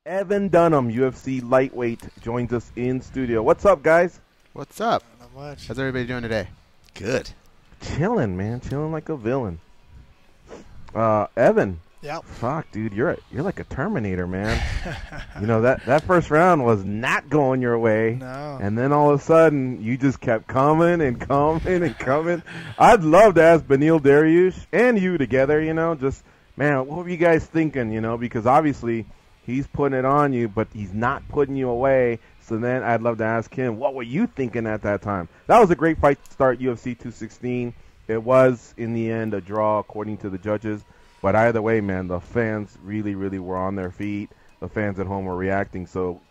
Evan Dunham, UFC lightweight, joins us in studio. What's up, guys? What's up? Not much. How's everybody doing today? Good. Chilling, man. Chilling like a villain. Evan. Yep. Fuck, dude, you're like a Terminator, man. You know that first round was not going your way, No. and then all of a sudden you just kept coming and coming and coming. I'd love to ask Beneil Dariush and you together. Just man, what were you guys thinking? Because obviously he's putting it on you, but he's not putting you away. So then I'd love to ask him, what were you thinking at that time? That was a great fight to start UFC 216. It was, in the end, a draw according to the judges. But either way, man, the fans really, really were on their feet. The fans at home were reacting. So,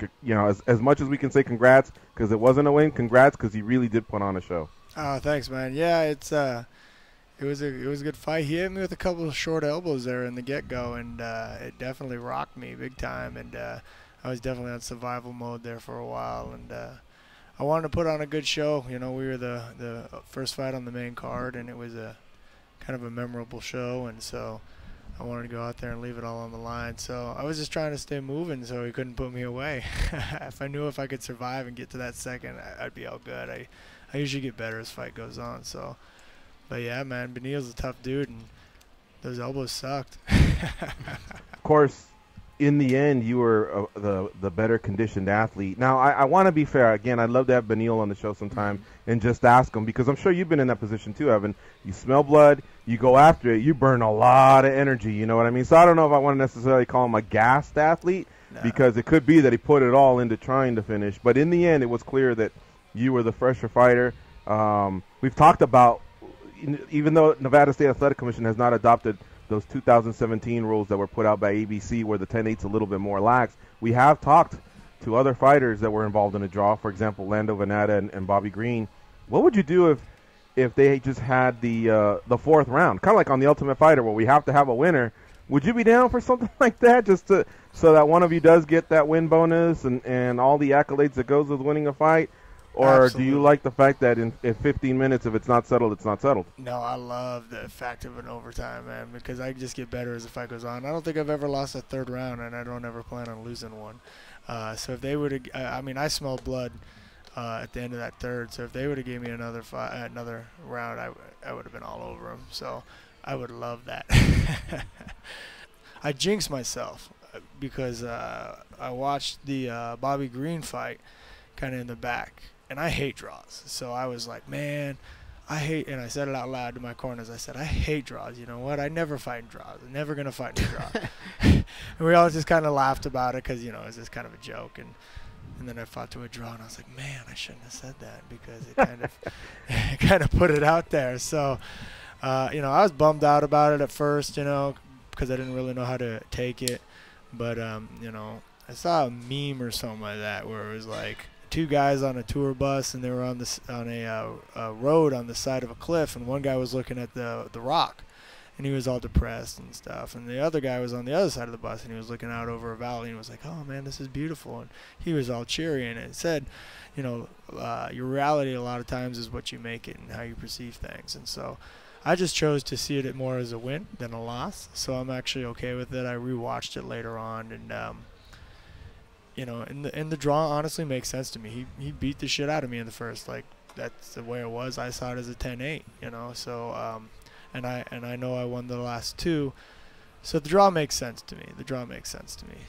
as much as we can say congrats, because it wasn't a win, congrats, because he really did put on a show. Oh, thanks, man. Yeah, it was a good fight. He hit me with a couple of short elbows there in the get-go, and it definitely rocked me big time. And I was definitely on survival mode there for a while, and I wanted to put on a good show. We were the first fight on the main card, and it was a kind of a memorable show, and so I wanted to go out there and leave it all on the line. So I was just trying to stay moving so he couldn't put me away. If I could survive and get to that second, I'd be all good. I usually get better as fight goes on. So, but yeah, man, Beneil's a tough dude, and those elbows sucked. Of course, in the end, you were the better conditioned athlete. Now, I want to be fair. Again, I'd love to have Beneil on the show sometime and just ask him, because I'm sure you've been in that position too, Evan. You smell blood, you go after it, you burn a lot of energy, you know what I mean? So I don't know if I want to necessarily call him a gassed athlete, because it could be that he put it all into trying to finish. But in the end, it was clear that you were the fresher fighter. We've talked about, even though Nevada State Athletic Commission has not adopted those 2017 rules that were put out by ABC where the 10-8's a little bit more lax, we have talked to other fighters that were involved in a draw, for example, Lando Venata and Bobby Green. What would you do if they just had the fourth round, kind of like on The Ultimate Fighter where we have to have a winner? Would you be down for something like that, just so that one of you does get that win bonus and all the accolades that goes with winning a fight? Or Absolutely. do you like the fact that in 15 minutes, if it's not settled, it's not settled? No, I love the fact of an overtime, man, because I just get better as the fight goes on. I don't think I've ever lost a third round, and I don't ever plan on losing one. So if they would have, I smelled blood at the end of that third. So if they would have gave me another round, I would have been all over them. So I would love that. I jinxed myself because I watched the Bobby Green fight kind of in the back. And I hate draws. So I was like, man, and I said it out loud to my corners. I said, I hate draws. You know what? I never fight in draws. I'm never going to fight in a draw. And we all just kind of laughed about it because, it's just kind of a joke. And then I fought to a draw, and I was like, man, I shouldn't have said that because it kind of put it out there. So, I was bummed out about it at first, because I didn't really know how to take it. But, I saw a meme or something like that where it was like, two guys on a tour bus, and they were on a road on the side of a cliff, and one guy was looking at the rock, and he was all depressed and stuff, and the other guy was on the other side of the bus, and he was looking out over a valley, and was like, oh man, this is beautiful, and he was all cheery, and it said, your reality a lot of times is what you make it and how you perceive things. And so I just chose to see it more as a win than a loss, so I'm actually okay with it. I rewatched it later on, and and the draw honestly makes sense to me. He beat the shit out of me in the first. Like, that's the way it was. I saw it as a 10-8, So, and I know I won the last two. So the draw makes sense to me.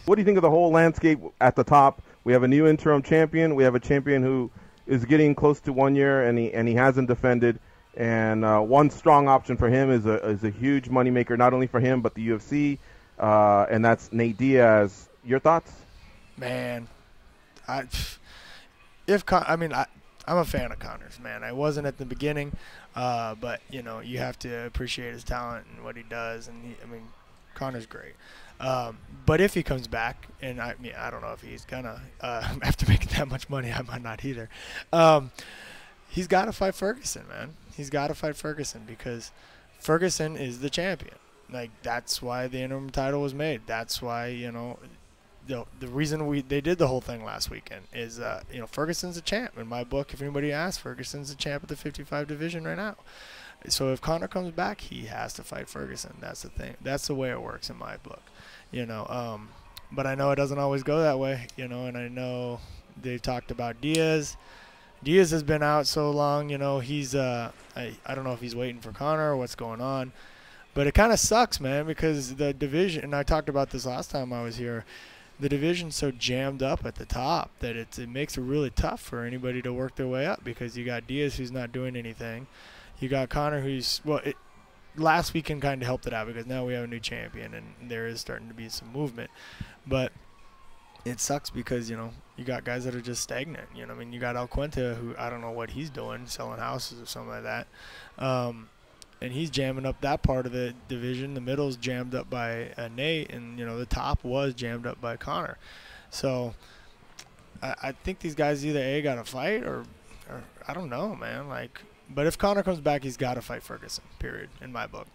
What do you think of the whole landscape at the top? We have a new interim champion. We have a champion who is getting close to 1 year, and he hasn't defended. And one strong option for him is a huge moneymaker, not only for him but the UFC, and that's Nate Diaz. Your thoughts? Man, I'm a fan of Connor's, man. I wasn't at the beginning, but you have to appreciate his talent and what he does, and Connor's great. But if he comes back, and I don't know if he's gonna after making that much money, I might not either. He's got to fight Ferguson, man. He's got to fight Ferguson because Ferguson is the champion. Like, that's why the interim title was made. That's why the reason they did the whole thing last weekend is Ferguson's a champ in my book. If anybody asks, Ferguson's a champ of the 55 division right now. So if Conor comes back, he has to fight Ferguson. That's the thing. That's the way it works in my book. But I know it doesn't always go that way, you know, and I know they've talked about Diaz. Diaz has been out so long, you know, he's I don't know if he's waiting for Conor or what's going on. But it kind of sucks, man, because the division, and I talked about this last time I was here, the division's so jammed up at the top that it makes it really tough for anybody to work their way up, because you got Diaz who's not doing anything. You got Conor who's, well, last weekend kind of helped it out because now we have a new champion and there is starting to be some movement. But it sucks because, you know, you got guys that are just stagnant. You know, I mean, you got El Cuenta, who I don't know what he's doing, selling houses or something like that. And he's jamming up that part of the division. The middle's jammed up by Nate, and, you know, the top was jammed up by Conor. So I think these guys either A, got to fight or I don't know, man. Like, but if Conor comes back, he's got to fight Ferguson, period, in my book.